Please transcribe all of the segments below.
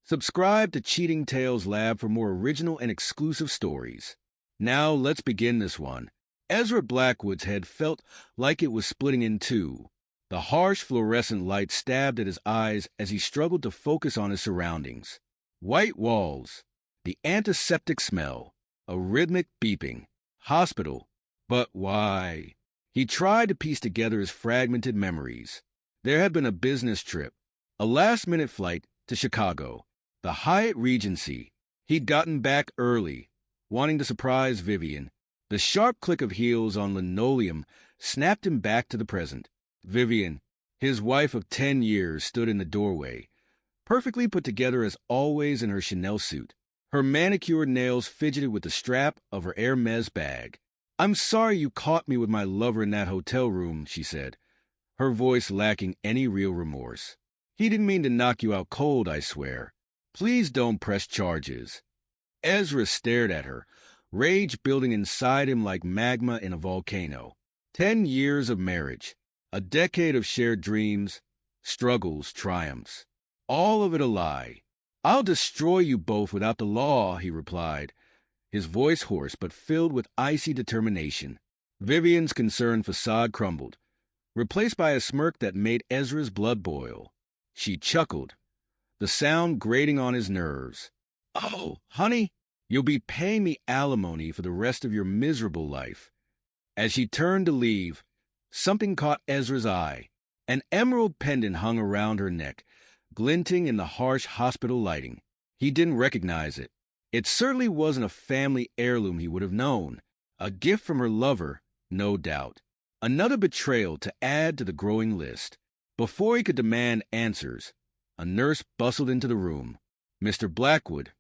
Subscribe to Cheating Tales Lab for more original and exclusive stories. Now let's begin this one. Ezra Blackwood's head felt like it was splitting in two. The harsh fluorescent light stabbed at his eyes as he struggled to focus on his surroundings. White walls, the antiseptic smell, a rhythmic beeping. Hospital. But why? He tried to piece together his fragmented memories. There had been a business trip, a last-minute flight to Chicago, the Hyatt Regency. He'd gotten back early, wanting to surprise Vivian. The sharp click of heels on linoleum snapped him back to the present. Vivian, his wife of 10 years, stood in the doorway, perfectly put together as always in her Chanel suit. Her manicured nails fidgeted with the strap of her Hermes bag. "I'm sorry you caught me with my lover in that hotel room," she said, her voice lacking any real remorse. "He didn't mean to knock you out cold, I swear. Please don't press charges." Ezra stared at her, rage building inside him like magma in a volcano. 10 years of marriage, a decade of shared dreams, struggles, triumphs. All of it a lie. "I'll destroy you both without the law," he replied, his voice hoarse but filled with icy determination. Vivian's concerned facade crumbled, replaced by a smirk that made Ezra's blood boil. She chuckled, the sound grating on his nerves. "Oh, honey, you'll be paying me alimony for the rest of your miserable life." As she turned to leave, something caught Ezra's eye. An emerald pendant hung around her neck, glinting in the harsh hospital lighting. He didn't recognize it. It certainly wasn't a family heirloom he would have known. A gift from her lover, no doubt. Another betrayal to add to the growing list. Before he could demand answers, a nurse bustled into the room. "Mr. Blackwood,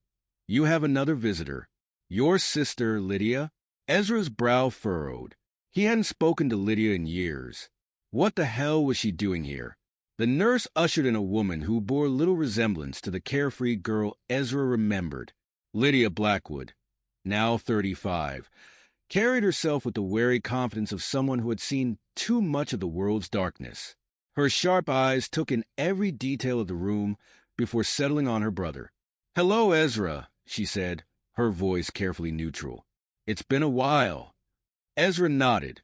you have another visitor. Your sister, Lydia?" Ezra's brow furrowed. He hadn't spoken to Lydia in years. What the hell was she doing here? The nurse ushered in a woman who bore little resemblance to the carefree girl Ezra remembered. Lydia Blackwood, now 35, carried herself with the wary confidence of someone who had seen too much of the world's darkness. Her sharp eyes took in every detail of the room before settling on her brother. "Hello, Ezra," she said, her voice carefully neutral. "It's been a while." Ezra nodded,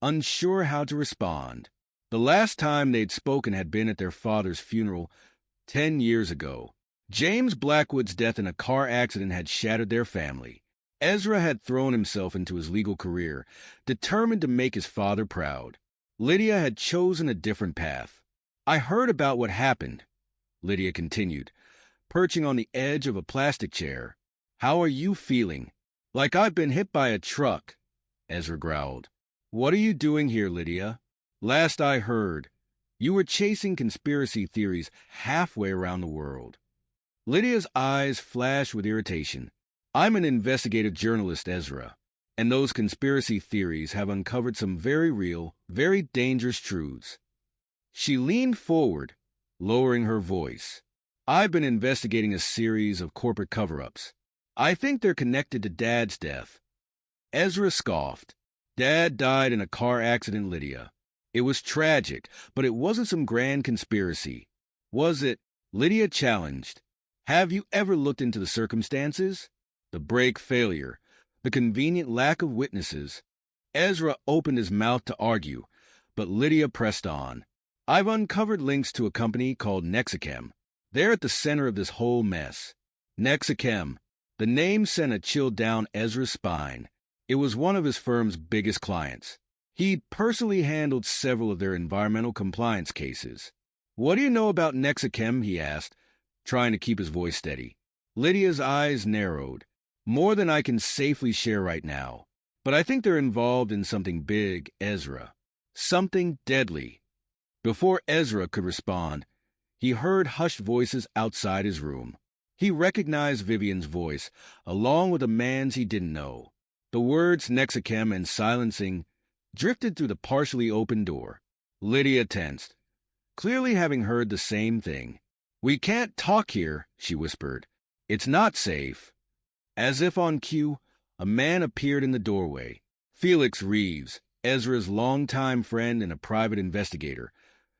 unsure how to respond. The last time they'd spoken had been at their father's funeral 10 years ago. James Blackwood's death in a car accident had shattered their family. Ezra had thrown himself into his legal career, determined to make his father proud. Lydia had chosen a different path. "I heard about what happened," Lydia continued, perching on the edge of a plastic chair. "How are you feeling?" "Like I've been hit by a truck," Ezra growled. "What are you doing here, Lydia? Last I heard, you were chasing conspiracy theories halfway around the world." Lydia's eyes flashed with irritation. "I'm an investigative journalist, Ezra, and those conspiracy theories have uncovered some very real, very dangerous truths." She leaned forward, lowering her voice. "I've been investigating a series of corporate cover-ups. I think they're connected to Dad's death." Ezra scoffed. "Dad died in a car accident, Lydia. It was tragic, but it wasn't some grand conspiracy." "Was it?" Lydia challenged. "Have you ever looked into the circumstances? The brake failure, the convenient lack of witnesses." Ezra opened his mouth to argue, but Lydia pressed on. "I've uncovered links to a company called Nexichem. They're at the center of this whole mess." Nexichem. The name sent a chill down Ezra's spine. It was one of his firm's biggest clients. He'd personally handled several of their environmental compliance cases. "What do you know about Nexichem?" he asked, trying to keep his voice steady. Lydia's eyes narrowed. "More than I can safely share right now. But I think they're involved in something big, Ezra. Something deadly." Before Ezra could respond, he heard hushed voices outside his room. He recognized Vivian's voice, along with a man's he didn't know. The words Nexichem and silencing drifted through the partially open door. Lydia tensed, clearly having heard the same thing. "We can't talk here," she whispered. "It's not safe." As if on cue, a man appeared in the doorway. Felix Reeves, Ezra's longtime friend and a private investigator,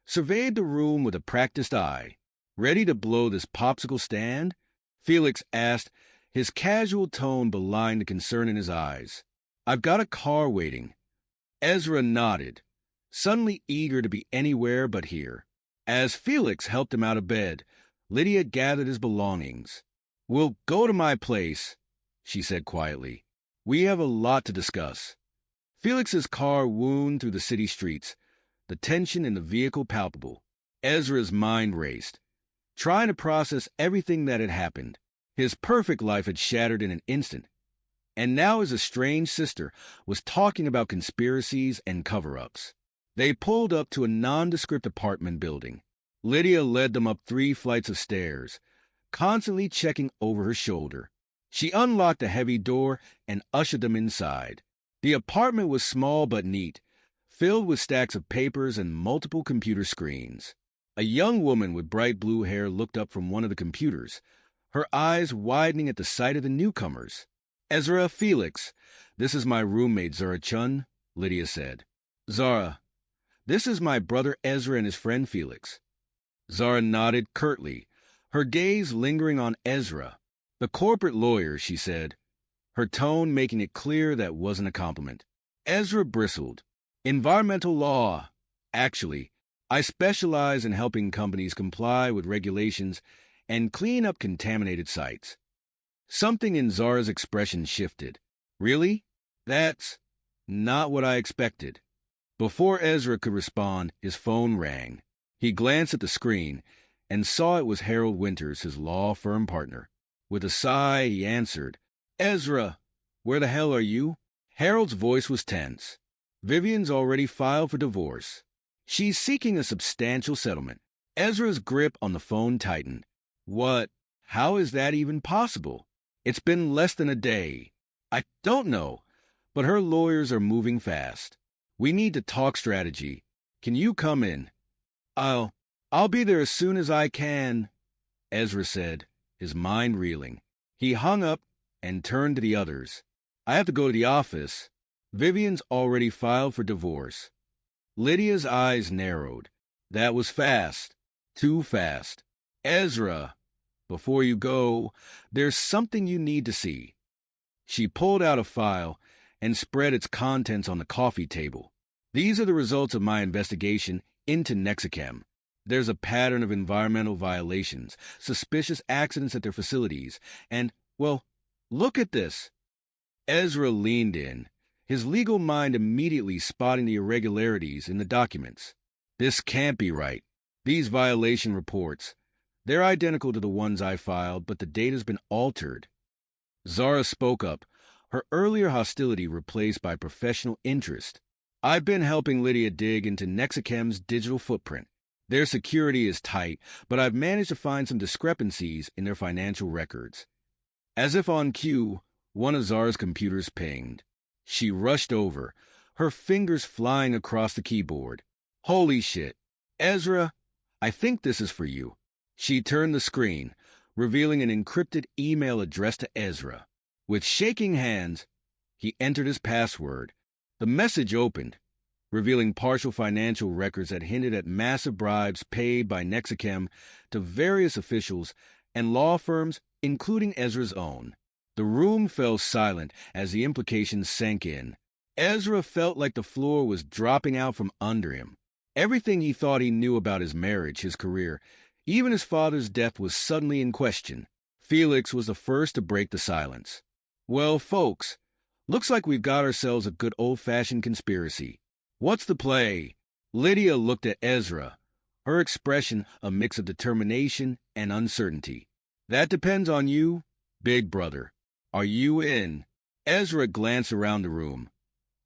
surveyed the room with a practiced eye. "Ready to blow this popsicle stand?" Felix asked, his casual tone belying the concern in his eyes. "I've got a car waiting." Ezra nodded, suddenly eager to be anywhere but here. As Felix helped him out of bed, Lydia gathered his belongings. "We'll go to my place," she said quietly. "We have a lot to discuss." Felix's car wound through the city streets, the tension in the vehicle palpable. Ezra's mind raced, trying to process everything that had happened. His perfect life had shattered in an instant, and now his estranged sister was talking about conspiracies and cover-ups. They pulled up to a nondescript apartment building. Lydia led them up 3 flights of stairs, constantly checking over her shoulder. She unlocked a heavy door and ushered them inside. The apartment was small but neat, filled with stacks of papers and multiple computer screens. A young woman with bright blue hair looked up from one of the computers, her eyes widening at the sight of the newcomers. "Ezra, Felix, this is my roommate, Zara Chun," Lydia said. "Zara, this is my brother Ezra and his friend Felix." Zara nodded curtly, her gaze lingering on Ezra. "The corporate lawyer," she said, her tone making it clear that wasn't a compliment. Ezra bristled. "Environmental law. Actually, I specialize in helping companies comply with regulations and clean up contaminated sites." Something in Zara's expression shifted. "Really? That's not what I expected." Before Ezra could respond, his phone rang. He glanced at the screen and saw it was Harold Winters, his law firm partner. With a sigh, he answered, "Ezra, where the hell are you?" Harold's voice was tense. "Vivian's already filed for divorce. She's seeking a substantial settlement." Ezra's grip on the phone tightened. "What? How is that even possible? It's been less than a day." "I don't know, but her lawyers are moving fast. We need to talk strategy. Can you come in?" I'll be there as soon as I can," Ezra said, his mind reeling. He hung up and turned to the others. "I have to go to the office. Vivian's already filed for divorce." Lydia's eyes narrowed. That was fast. Too fast. "Ezra, before you go, there's something you need to see." She pulled out a file and spread its contents on the coffee table. "These are the results of my investigation into Nexichem. There's a pattern of environmental violations, suspicious accidents at their facilities, and, well, look at this." Ezra leaned in, his legal mind immediately spotting the irregularities in the documents. "This can't be right. These violation reports, they're identical to the ones I filed, but the data's been altered." Zara spoke up, her earlier hostility replaced by professional interest. "I've been helping Lydia dig into Nexichem's digital footprint. Their security is tight, but I've managed to find some discrepancies in their financial records." As if on cue, one of Zara's computers pinged. She rushed over, her fingers flying across the keyboard. "Holy shit. Ezra, I think this is for you." She turned the screen, revealing an encrypted email addressed to Ezra. With shaking hands, he entered his password. The message opened, revealing partial financial records that hinted at massive bribes paid by Nexichem to various officials and law firms, including Ezra's own. The room fell silent as the implications sank in. Ezra felt like the floor was dropping out from under him. Everything he thought he knew about his marriage, his career, even his father's death was suddenly in question. Felix was the first to break the silence. "Well, folks, looks like we've got ourselves a good old-fashioned conspiracy. What's the play?" Lydia looked at Ezra, her expression a mix of determination and uncertainty. "That depends on you, big brother. Are you in?" Ezra glanced around the room,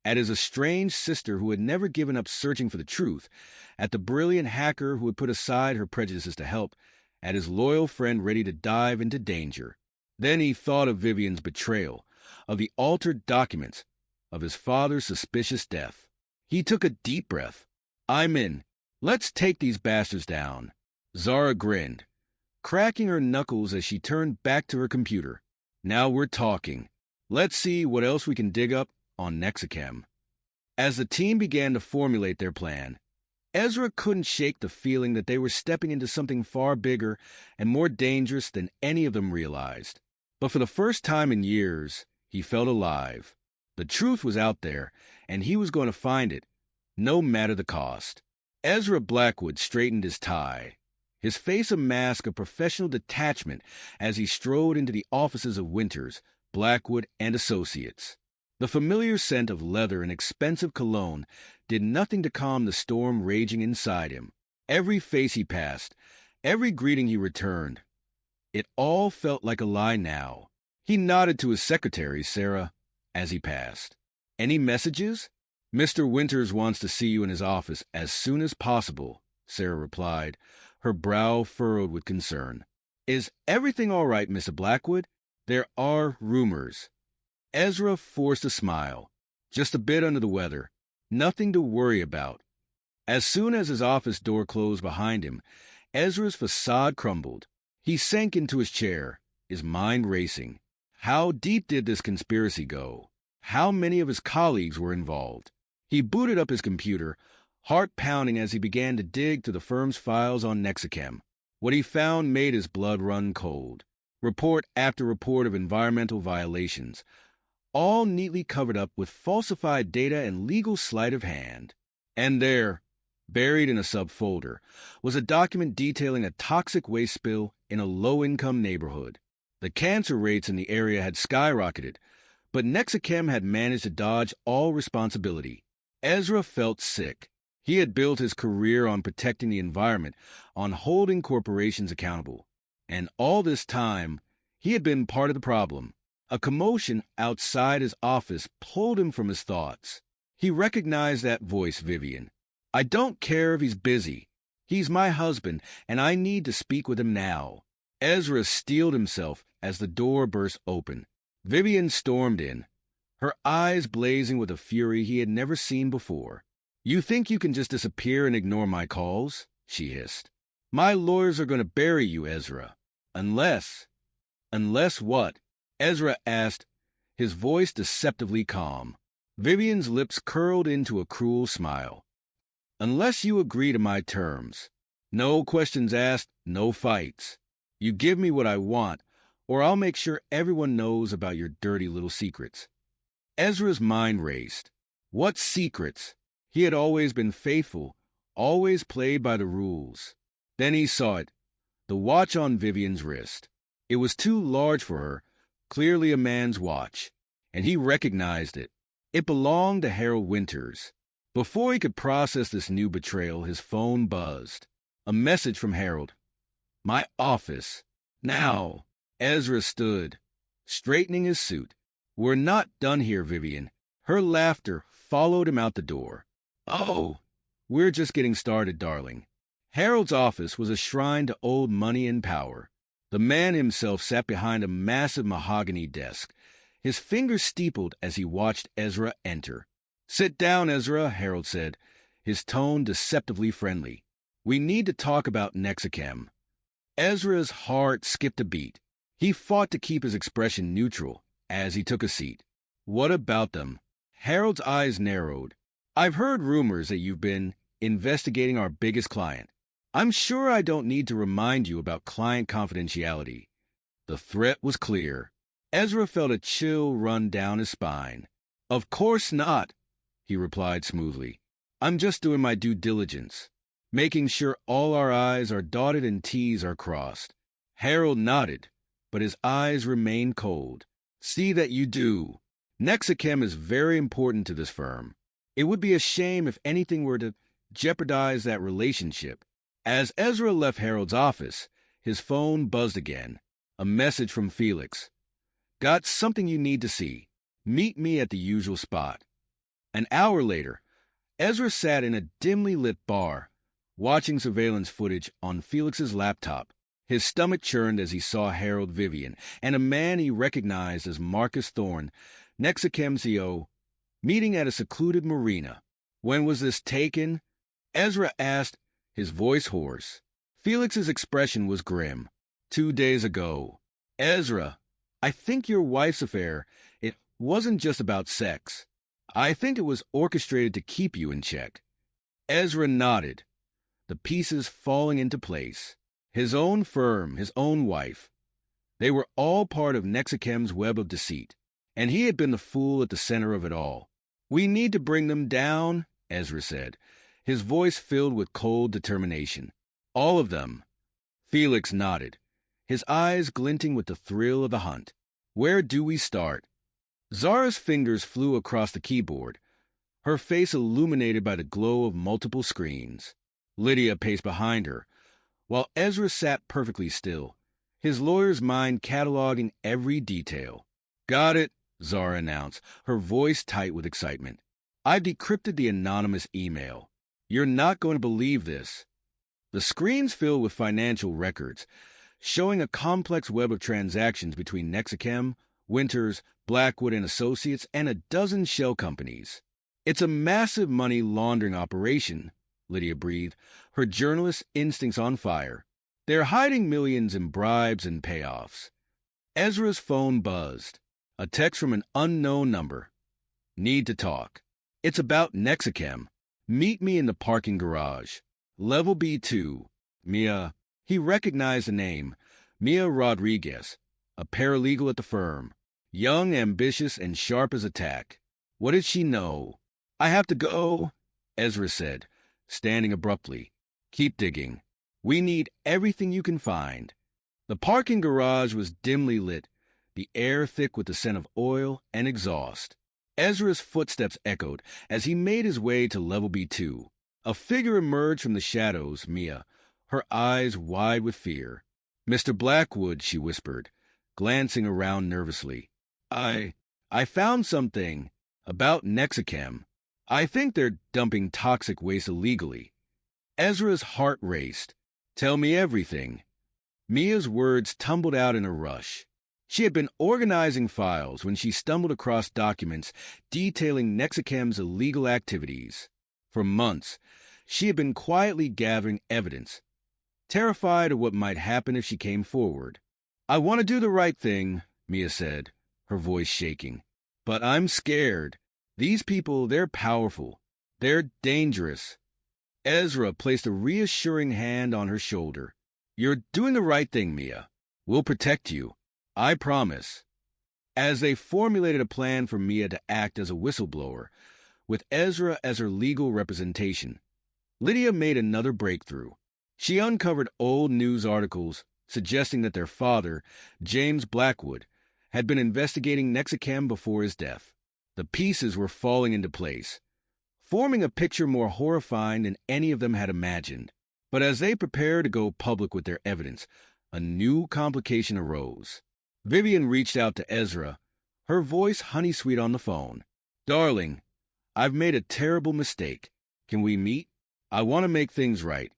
at his estranged sister who had never given up searching for the truth, at the brilliant hacker who had put aside her prejudices to help, at his loyal friend ready to dive into danger. Then he thought of Vivian's betrayal, of the altered documents, of his father's suspicious death. He took a deep breath. "I'm in. Let's take these bastards down." Zara grinned, cracking her knuckles as she turned back to her computer. "Now we're talking. Let's see what else we can dig up on Nexichem." As the team began to formulate their plan, Ezra couldn't shake the feeling that they were stepping into something far bigger and more dangerous than any of them realized. But for the first time in years, he felt alive. The truth was out there, and he was going to find it, no matter the cost. Ezra Blackwood straightened his tie, his face a mask of professional detachment as he strode into the offices of Winters, Blackwood, and Associates. The familiar scent of leather and expensive cologne did nothing to calm the storm raging inside him. Every face he passed, every greeting he returned, it all felt like a lie now. He nodded to his secretary, Sarah, as he passed. "Any messages?" "Mr. Winters wants to see you in his office as soon as possible," Sarah replied, her brow furrowed with concern. "Is everything all right, Mr. Blackwood? There are rumors." Ezra forced a smile. Just a bit under the weather. Nothing to worry about. As soon as his office door closed behind him, Ezra's facade crumbled. He sank into his chair, his mind racing. How deep did this conspiracy go? How many of his colleagues were involved? He booted up his computer, heart pounding as he began to dig through the firm's files on Nexichem. What he found made his blood run cold. Report after report of environmental violations, all neatly covered up with falsified data and legal sleight of hand. And there, buried in a subfolder, was a document detailing a toxic waste spill in a low-income neighborhood. The cancer rates in the area had skyrocketed, but Nexichem had managed to dodge all responsibility. Ezra felt sick. He had built his career on protecting the environment, on holding corporations accountable. And all this time, he had been part of the problem. A commotion outside his office pulled him from his thoughts. He recognized that voice, Vivian. "I don't care if he's busy. He's my husband, and I need to speak with him now." Ezra steeled himself as the door burst open. Vivian stormed in, her eyes blazing with a fury he had never seen before. "You think you can just disappear and ignore my calls?" she hissed. "My lawyers are going to bury you, Ezra. Unless what?" Ezra asked, his voice deceptively calm. Vivian's lips curled into a cruel smile. "Unless you agree to my terms. No questions asked, no fights. You give me what I want, or I'll make sure everyone knows about your dirty little secrets." Ezra's mind raced. What secrets? He had always been faithful, always played by the rules. Then he saw it, the watch on Vivian's wrist. It was too large for her, clearly a man's watch, and he recognized it. It belonged to Harold Winters. Before he could process this new betrayal, his phone buzzed. A message from Harold. "My office. Now." Ezra stood, straightening his suit. "We're not done here, Vivian." Her laughter followed him out the door. "Oh, we're just getting started, darling." Harold's office was a shrine to old money and power. The man himself sat behind a massive mahogany desk, his fingers steepled as he watched Ezra enter. "Sit down, Ezra," Harold said, his tone deceptively friendly. "We need to talk about Nexichem." Ezra's heart skipped a beat. He fought to keep his expression neutral as he took a seat. "What about them?" Harold's eyes narrowed. "I've heard rumors that you've been investigating our biggest client. I'm sure I don't need to remind you about client confidentiality." The threat was clear. Ezra felt a chill run down his spine. "Of course not," he replied smoothly. "I'm just doing my due diligence, making sure all our I's are dotted and T's are crossed." Harold nodded, but his eyes remained cold. "See that you do. Nexichem is very important to this firm. It would be a shame if anything were to jeopardize that relationship." As Ezra left Harold's office, his phone buzzed again. A message from Felix. "Got something you need to see. Meet me at the usual spot." An hour later, Ezra sat in a dimly lit bar, watching surveillance footage on Felix's laptop. His stomach churned as he saw Harold, Vivian, and a man he recognized as Marcus Thorne, Nexichem's CEO, meeting at a secluded marina. "When was this taken?" Ezra asked, his voice hoarse. Felix's expression was grim. 2 days ago." "Ezra, I think your wife's affair, it wasn't just about sex. I think it was orchestrated to keep you in check." Ezra nodded, the pieces falling into place. His own firm, his own wife. They were all part of Nexicem's web of deceit, and he had been the fool at the center of it all. "We need to bring them down," Ezra said, his voice filled with cold determination. "All of them." Felix nodded, his eyes glinting with the thrill of the hunt. "Where do we start?" Zara's fingers flew across the keyboard, her face illuminated by the glow of multiple screens. Lydia paced behind her, while Ezra sat perfectly still, his lawyer's mind cataloging every detail. "Got it," Zara announced, her voice tight with excitement. "I've decrypted the anonymous email. You're not going to believe this." The screens filled with financial records, showing a complex web of transactions between Nexicem, Winters, Blackwood and Associates, and a dozen shell companies. "It's a massive money laundering operation," Lydia breathed, her journalist instincts on fire. "They're hiding millions in bribes and payoffs." Ezra's phone buzzed. A text from an unknown number. "Need to talk. It's about Nexicem. Meet me in the parking garage. Level B2. Mia." He recognized the name. Mia Rodriguez, a paralegal at the firm. Young, ambitious, and sharp as a tack. What did she know? "I have to go," Ezra said, standing abruptly. "Keep digging. We need everything you can find." The parking garage was dimly lit, the air thick with the scent of oil and exhaust. Ezra's footsteps echoed as he made his way to level B2. A figure emerged from the shadows, Mia, her eyes wide with fear. "Mr. Blackwood," she whispered, glancing around nervously. I found something about Nexicem. I think they're dumping toxic waste illegally." Ezra's heart raced. "Tell me everything." Mia's words tumbled out in a rush. She had been organizing files when she stumbled across documents detailing Nexicem's illegal activities. For months, she had been quietly gathering evidence, terrified of what might happen if she came forward. "I want to do the right thing," Mia said, her voice shaking. "But I'm scared. These people, they're powerful. They're dangerous." Ezra placed a reassuring hand on her shoulder. "You're doing the right thing, Mia. We'll protect you. I promise." As they formulated a plan for Mia to act as a whistleblower, with Ezra as her legal representation, Lydia made another breakthrough. She uncovered old news articles suggesting that their father, James Blackwood, had been investigating Nexicem before his death. The pieces were falling into place, forming a picture more horrifying than any of them had imagined. But as they prepared to go public with their evidence, a new complication arose. Vivian reached out to Ezra, her voice honey-sweet on the phone. "Darling, I've made a terrible mistake. Can we meet? I want to make things right."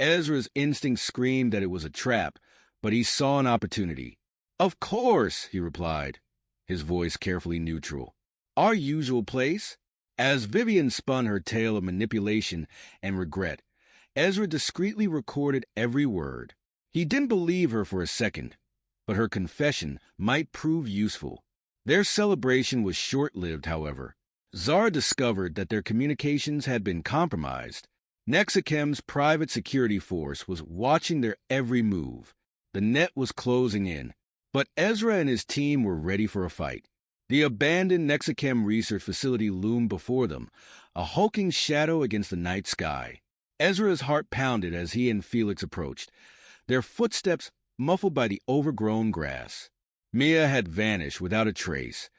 Ezra's instinct screamed that it was a trap, but he saw an opportunity. "Of course," he replied, his voice carefully neutral. "Our usual place." As Vivian spun her tale of manipulation and regret, Ezra discreetly recorded every word. He didn't believe her for a second, but her confession might prove useful. Their celebration was short-lived, however. Zara discovered that their communications had been compromised. Nexicem's private security force was watching their every move. The net was closing in, but Ezra and his team were ready for a fight. The abandoned Nexicem research facility loomed before them, a hulking shadow against the night sky. Ezra's heart pounded as he and Felix approached, their footsteps muffled by the overgrown grass. Mia had vanished without a trace,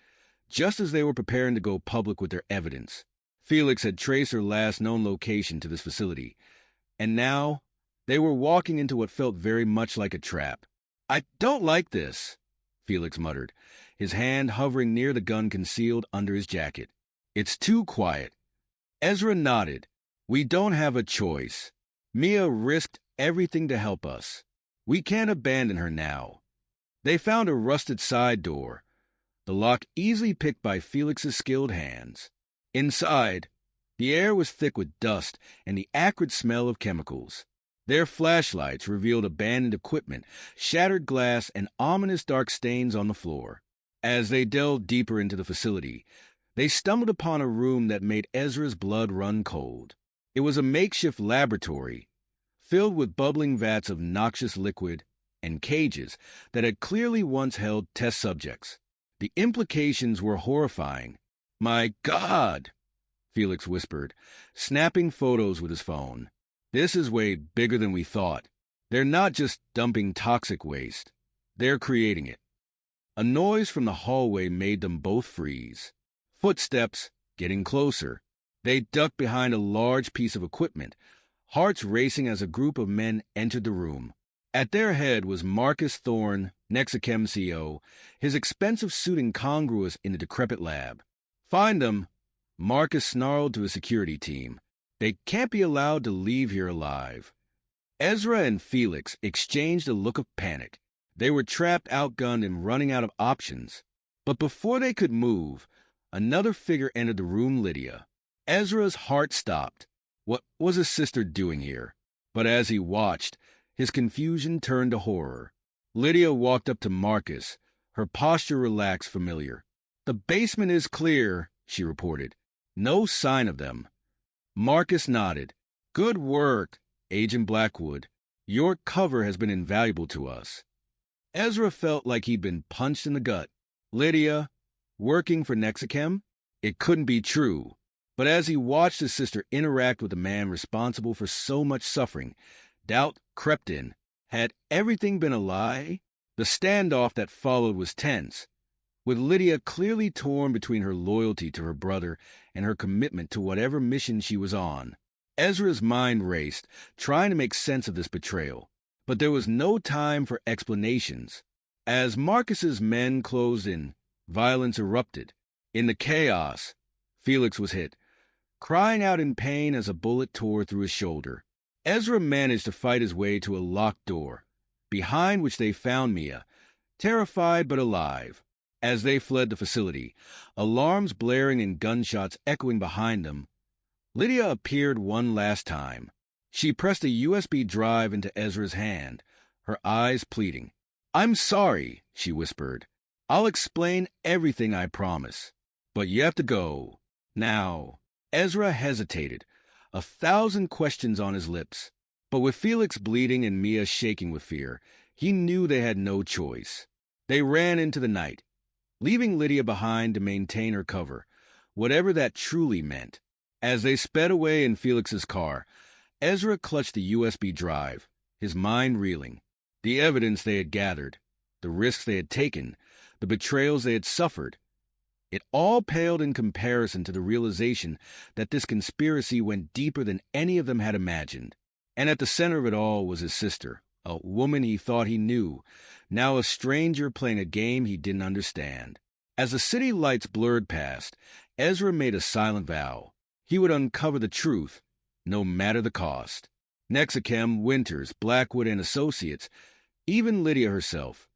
just as they were preparing to go public with their evidence. Felix had traced her last known location to this facility, and now they were walking into what felt very much like a trap. "I don't like this," Felix muttered, his hand hovering near the gun concealed under his jacket. "It's too quiet." Ezra nodded. "We don't have a choice. Mia risked everything to help us. We can't abandon her now." They found a rusted side door, the lock easily picked by Felix's skilled hands. Inside, the air was thick with dust and the acrid smell of chemicals. Their flashlights revealed abandoned equipment, shattered glass, and ominous dark stains on the floor. As they delved deeper into the facility, they stumbled upon a room that made Ezra's blood run cold. It was a makeshift laboratory, filled with bubbling vats of noxious liquid and cages that had clearly once held test subjects. The implications were horrifying. "My God," Felix whispered, snapping photos with his phone. "This is way bigger than we thought. They're not just dumping toxic waste. They're creating it." A noise from the hallway made them both freeze. Footsteps, getting closer. They ducked behind a large piece of equipment, hearts racing as a group of men entered the room. At their head was Marcus Thorne, Nexichem CEO, his expensive suit incongruous in the decrepit lab. "Find them," Marcus snarled to his security team. "They can't be allowed to leave here alive." Ezra and Felix exchanged a look of panic. They were trapped, outgunned, and running out of options. But before they could move, another figure entered the room, Lydia. Ezra's heart stopped. What was his sister doing here? But as he watched, his confusion turned to horror. Lydia walked up to Marcus, her posture relaxed, familiar. "The basement is clear," she reported. "No sign of them." Marcus nodded. "Good work, Agent Blackwood. Your cover has been invaluable to us." Ezra felt like he'd been punched in the gut. Lydia, working for Nexichem? It couldn't be true. But as he watched his sister interact with the man responsible for so much suffering, doubt crept in. Had everything been a lie? The standoff that followed was tense, with Lydia clearly torn between her loyalty to her brother and her commitment to whatever mission she was on. Ezra's mind raced, trying to make sense of this betrayal. But there was no time for explanations. As Marcus's men closed in, violence erupted. In the chaos, Felix was hit, crying out in pain as a bullet tore through his shoulder. Ezra managed to fight his way to a locked door, behind which they found Mia, terrified but alive. As they fled the facility, alarms blaring and gunshots echoing behind them, Lydia appeared one last time. She pressed a USB drive into Ezra's hand, her eyes pleading. "I'm sorry," she whispered. "I'll explain everything, I promise. But you have to go. Now." Ezra hesitated, 1,000 questions on his lips. But with Felix bleeding and Mia shaking with fear, he knew they had no choice. They ran into the night, leaving Lydia behind to maintain her cover, whatever that truly meant. As they sped away in Felix's car, Ezra clutched the USB drive, his mind reeling. The evidence they had gathered, the risks they had taken, the betrayals they had suffered. It all paled in comparison to the realization that this conspiracy went deeper than any of them had imagined. And at the center of it all was his sister, a woman he thought he knew, now a stranger playing a game he didn't understand. As the city lights blurred past, Ezra made a silent vow. He would uncover the truth, no matter the cost. Nexichem, Winters, Blackwood, and Associates, even Lydia herself,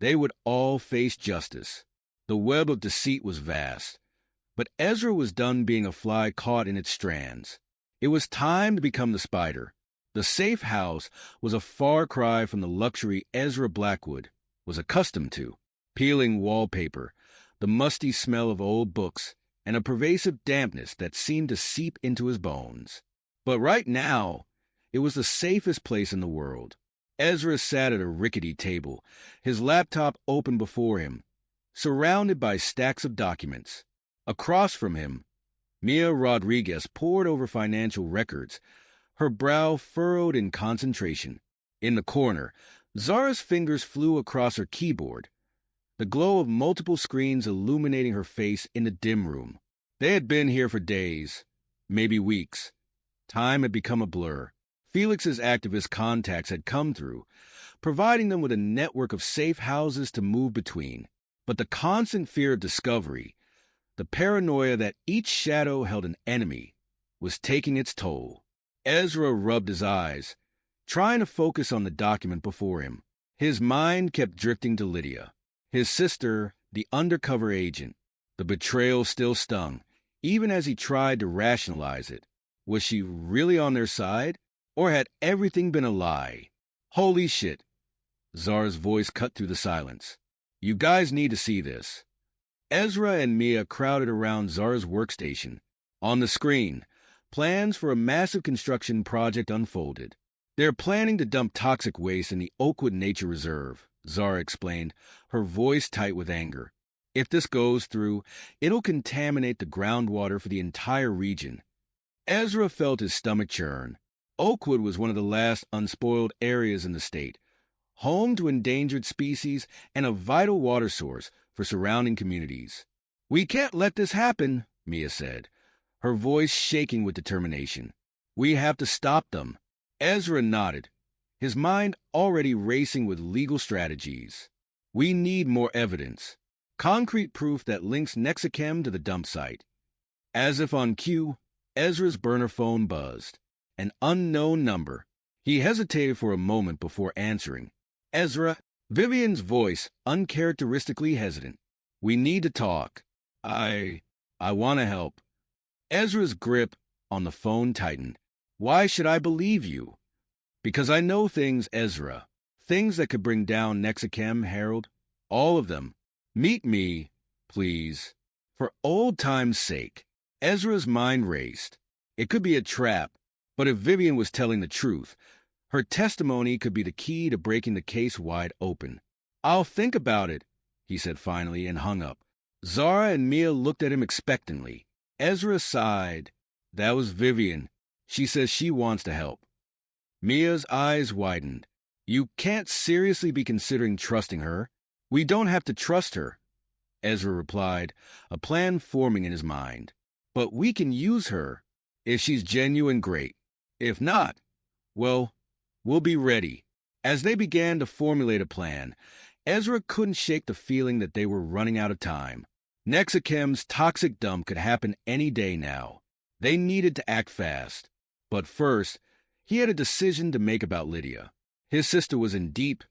they would all face justice. The web of deceit was vast, but Ezra was done being a fly caught in its strands. It was time to become the spider. The safe house was a far cry from the luxury Ezra Blackwood was accustomed to. Peeling wallpaper, the musty smell of old books, and a pervasive dampness that seemed to seep into his bones. But right now, it was the safest place in the world. Ezra sat at a rickety table, his laptop open before him, surrounded by stacks of documents. Across from him, Mia Rodriguez pored over financial records, her brow furrowed in concentration. In the corner, Zara's fingers flew across her keyboard, the glow of multiple screens illuminating her face in the dim room. They had been here for days, maybe weeks. Time had become a blur. Felix's activist contacts had come through, providing them with a network of safe houses to move between. But the constant fear of discovery, the paranoia that each shadow held an enemy, was taking its toll. Ezra rubbed his eyes, trying to focus on the document before him. His mind kept drifting to Lydia, his sister, the undercover agent. The betrayal still stung, even as he tried to rationalize it. Was she really on their side? Or had everything been a lie? "Holy shit," Zara's voice cut through the silence. "You guys need to see this." Ezra and Mia crowded around Zara's workstation. On the screen, plans for a massive construction project unfolded. They're planning to dump toxic waste in the Oakwood Nature Reserve, Zara explained, her voice tight with anger. If this goes through, it'll contaminate the groundwater for the entire region. Ezra felt his stomach churn. Oakwood was one of the last unspoiled areas in the state, home to endangered species and a vital water source for surrounding communities. "We can't let this happen," Mia said, her voice shaking with determination. "We have to stop them." Ezra nodded, his mind already racing with legal strategies. "We need more evidence. Concrete proof that links Nexichem to the dump site." As if on cue, Ezra's burner phone buzzed. An unknown number. He hesitated for a moment before answering. "Ezra," Vivian's voice uncharacteristically hesitant. "We need to talk. I want to help." Ezra's grip on the phone tightened. "Why should I believe you?" "Because I know things, Ezra. Things that could bring down Nexichem, Harold. All of them. Meet me, please. For old time's sake." Ezra's mind raced. It could be a trap, but if Vivian was telling the truth, her testimony could be the key to breaking the case wide open. "I'll think about it," he said finally, and hung up. Zara and Mia looked at him expectantly. Ezra sighed. "That was Vivian. She says she wants to help." Mia's eyes widened. "You can't seriously be considering trusting her." "We don't have to trust her," Ezra replied, a plan forming in his mind. "But we can use her. If she's genuine, great. If not, well, we'll be ready." As they began to formulate a plan, Ezra couldn't shake the feeling that they were running out of time. Nexichem's toxic dump could happen any day now. They needed to act fast. But first, he had a decision to make about Lydia. His sister was in deep,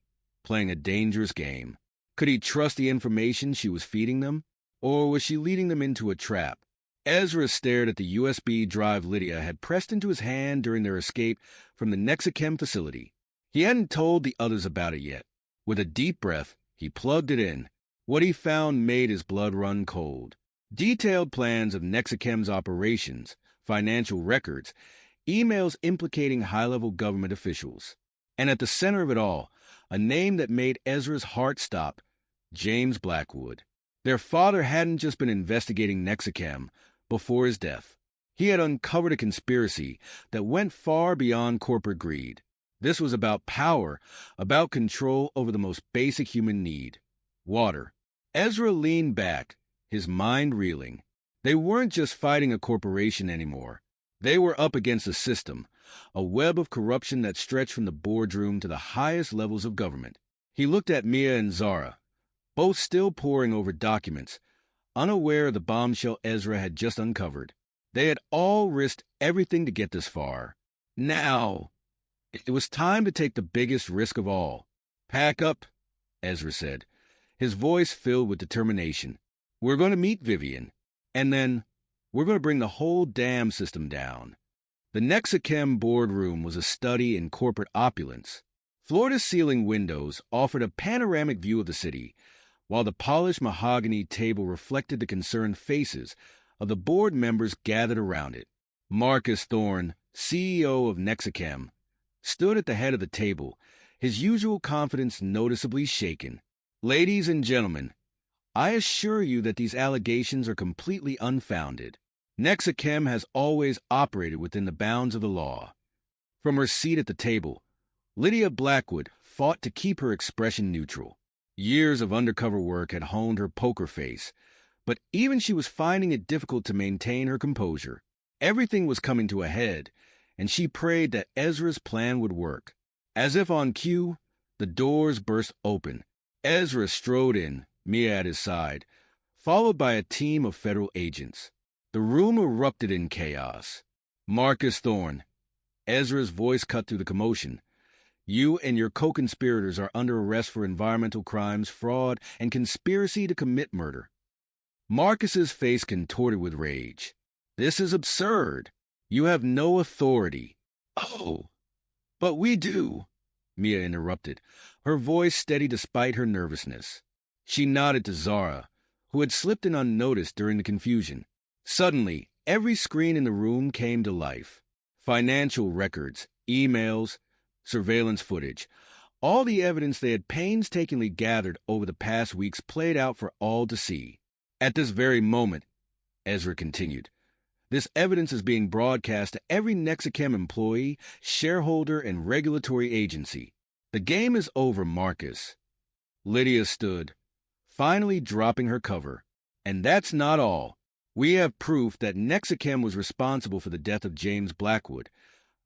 playing a dangerous game. Could he trust the information she was feeding them? Or was she leading them into a trap? Ezra stared at the USB drive Lydia had pressed into his hand during their escape from the Nexichem facility. He hadn't told the others about it yet. With a deep breath, he plugged it in. What he found made his blood run cold. Detailed plans of Nexichem's operations, financial records, emails implicating high-level government officials. And at the center of it all, a name that made Ezra's heart stop, James Blackwood. Their father hadn't just been investigating Nexichem before his death. He had uncovered a conspiracy that went far beyond corporate greed. This was about power, about control over the most basic human need, water. Ezra leaned back, his mind reeling. They weren't just fighting a corporation anymore. They were up against a system, a web of corruption that stretched from the boardroom to the highest levels of government. He looked at Mia and Zara, both still poring over documents, unaware of the bombshell Ezra had just uncovered. They had all risked everything to get this far. Now, it was time to take the biggest risk of all. "Pack up," Ezra said, his voice filled with determination. "We're going to meet Vivian, and then we're going to bring the whole damn system down." The Nexichem boardroom was a study in corporate opulence. Floor-to-ceiling windows offered a panoramic view of the city, while the polished mahogany table reflected the concerned faces of the board members gathered around it. Marcus Thorne, CEO of Nexichem, stood at the head of the table, his usual confidence noticeably shaken. "Ladies and gentlemen, I assure you that these allegations are completely unfounded. Nexichem has always operated within the bounds of the law." From her seat at the table, Lydia Blackwood fought to keep her expression neutral. Years of undercover work had honed her poker face, but even she was finding it difficult to maintain her composure. Everything was coming to a head, and she prayed that Ezra's plan would work. As if on cue, the doors burst open. Ezra strode in, Mia at his side, followed by a team of federal agents. The room erupted in chaos. "Marcus Thorne," Ezra's voice cut through the commotion, "you and your co-conspirators are under arrest for environmental crimes, fraud, and conspiracy to commit murder." Marcus's face contorted with rage. "This is absurd. You have no authority." "Oh, but we do," Mia interrupted, her voice steady despite her nervousness. She nodded to Zara, who had slipped in unnoticed during the confusion. Suddenly, Every screen in the room came to life. Financial records, emails, surveillance footage. All the evidence they had painstakingly gathered over the past weeks played out for all to see. At this very moment, Ezra continued, this evidence is being broadcast to every Nexichem employee, shareholder, and regulatory agency. The game is over, Marcus. Lydia stood, finally dropping her cover. And that's not all. We have proof that Nexichem was responsible for the death of James Blackwood,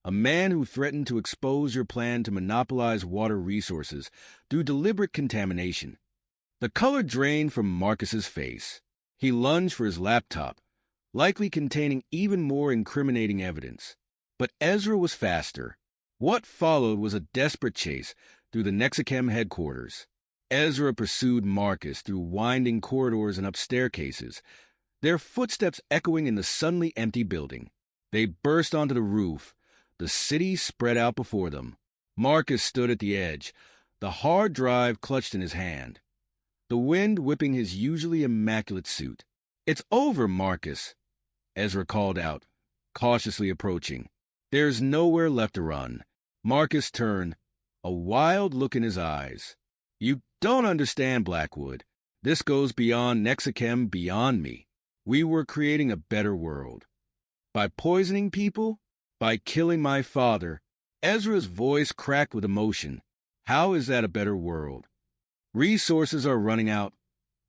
a man who threatened to expose your plan to monopolize water resources through deliberate contamination. The color drained from Marcus's face. He lunged for his laptop, likely containing even more incriminating evidence. But Ezra was faster. What followed was a desperate chase through the Nexichem headquarters. Ezra pursued Marcus through winding corridors and up staircases, their footsteps echoing in the suddenly empty building. They burst onto the roof. The city spread out before them. Marcus stood at the edge, the hard drive clutched in his hand, the wind whipping his usually immaculate suit. "It's over, Marcus," Ezra called out, cautiously approaching. "There's nowhere left to run." Marcus turned, a wild look in his eyes. "You don't understand, Blackwood. This goes beyond Nexichem, beyond me. We were creating a better world. By poisoning people, by killing my father." Ezra's voice cracked with emotion. "How is that a better world?" "Resources are running out,"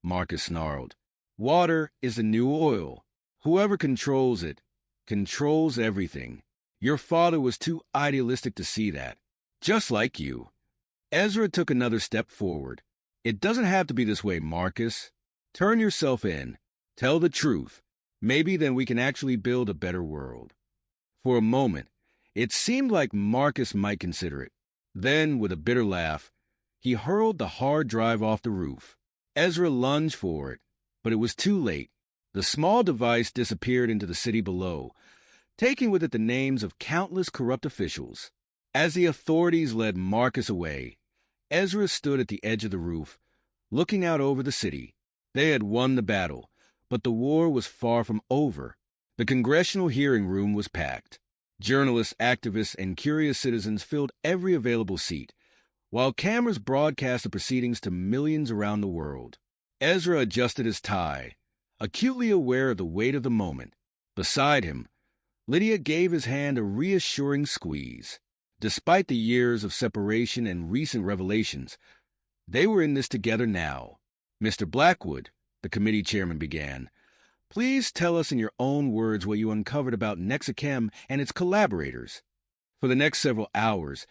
Marcus snarled. "Water is the new oil. Whoever controls it controls everything. Your father was too idealistic to see that. Just like you." Ezra took another step forward. "It doesn't have to be this way, Marcus. Turn yourself in. Tell the truth. Maybe then we can actually build a better world." For a moment, it seemed like Marcus might consider it. Then, with a bitter laugh, he hurled the hard drive off the roof. Ezra lunged for it, but it was too late. The small device disappeared into the city below, taking with it the names of countless corrupt officials. As the authorities led Marcus away, Ezra stood at the edge of the roof, looking out over the city. They had won the battle, but the war was far from over. The congressional hearing room was packed. Journalists, activists, and curious citizens filled every available seat, while cameras broadcast the proceedings to millions around the world. Ezra adjusted his tie, acutely aware of the weight of the moment. Beside him, Lydia gave his hand a reassuring squeeze. Despite the years of separation and recent revelations, they were in this together now. "Mr. Blackwood," the committee chairman began, "please tell us in your own words what you uncovered about Nexichem and its collaborators." For the next several hours,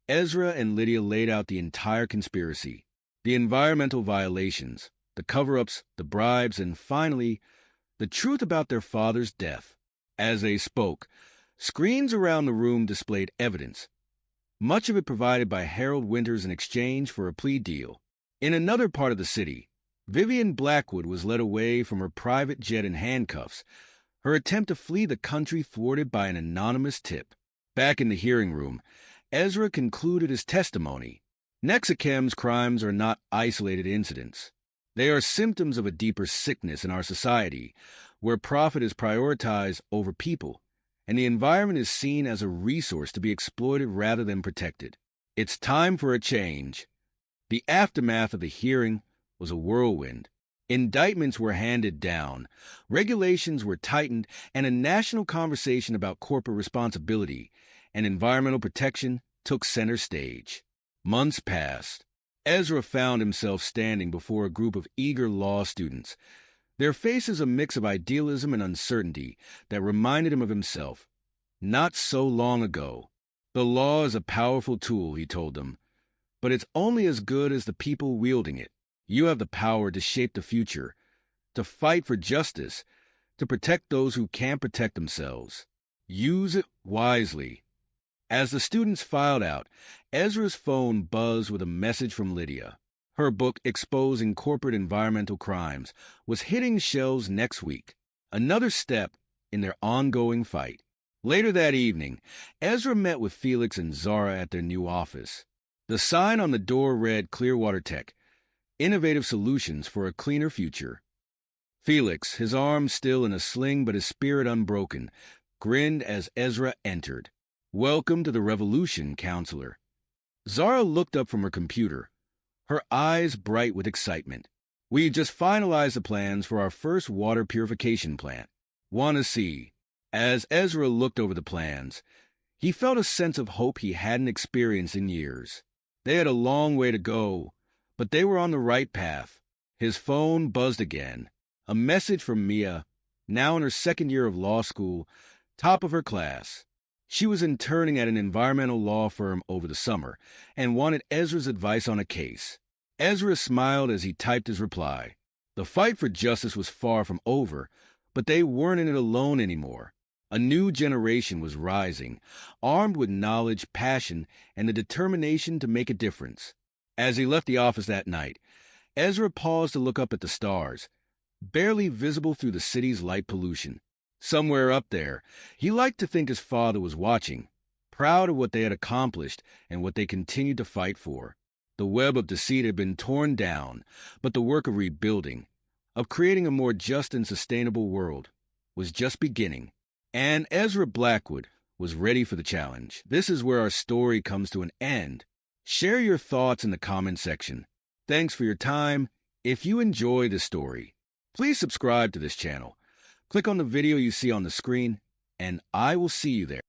Ezra and Lydia laid out the entire conspiracy, the environmental violations, the cover-ups, the bribes, and finally, the truth about their father's death. As they spoke, screens around the room displayed evidence, much of it provided by Harold Winters in exchange for a plea deal. In another part of the city, Vivian Blackwood was led away from her private jet in handcuffs, her attempt to flee the country thwarted by an anonymous tip. Back in the hearing room, Ezra concluded his testimony. Nexichem's crimes are not isolated incidents. They are symptoms of a deeper sickness in our society, where profit is prioritized over people, and the environment is seen as a resource to be exploited rather than protected. It's time for a change. The aftermath of the hearing was a whirlwind. Indictments were handed down, regulations were tightened, and a national conversation about corporate responsibility and environmental protection took center stage. Months passed. Ezra found himself standing before a group of eager law students, their faces a mix of idealism and uncertainty that reminded him of himself. Not so long ago. "The law is a powerful tool," he told them, "but it's only as good as the people wielding it. You have the power to shape the future, to fight for justice, to protect those who can't protect themselves. Use it wisely." As the students filed out, Ezra's phone buzzed with a message from Lydia. Her book, Exposing Corporate Environmental Crimes, was hitting shelves next week, another step in their ongoing fight. Later that evening, Ezra met with Felix and Zara at their new office. The sign on the door read Clearwater Tech, Innovative Solutions for a Cleaner Future. Felix, his arm still in a sling but his spirit unbroken, grinned as Ezra entered. "Welcome to the Revolution, Counselor." Zara looked up from her computer, her eyes bright with excitement. "We just finalized the plans for our first water purification plant. Want to see." As Ezra looked over the plans, he felt a sense of hope he hadn't experienced in years. They had a long way to go, but they were on the right path. His phone buzzed again. A message from Mia, now in her second year of law school, top of her class. She was interning at an environmental law firm over the summer and wanted Ezra's advice on a case. Ezra smiled as he typed his reply. The fight for justice was far from over, but they weren't in it alone anymore. A new generation was rising, armed with knowledge, passion, and the determination to make a difference. As he left the office that night, Ezra paused to look up at the stars, barely visible through the city's light pollution. Somewhere up there, he liked to think his father was watching, proud of what they had accomplished and what they continued to fight for. The web of deceit had been torn down, but the work of rebuilding, of creating a more just and sustainable world, was just beginning. And Ezra Blackwood was ready for the challenge. This is where our story comes to an end. Share your thoughts in the comment section. Thanks for your time. If you enjoy this story, please subscribe to this channel. Click on the video you see on the screen, and I will see you there.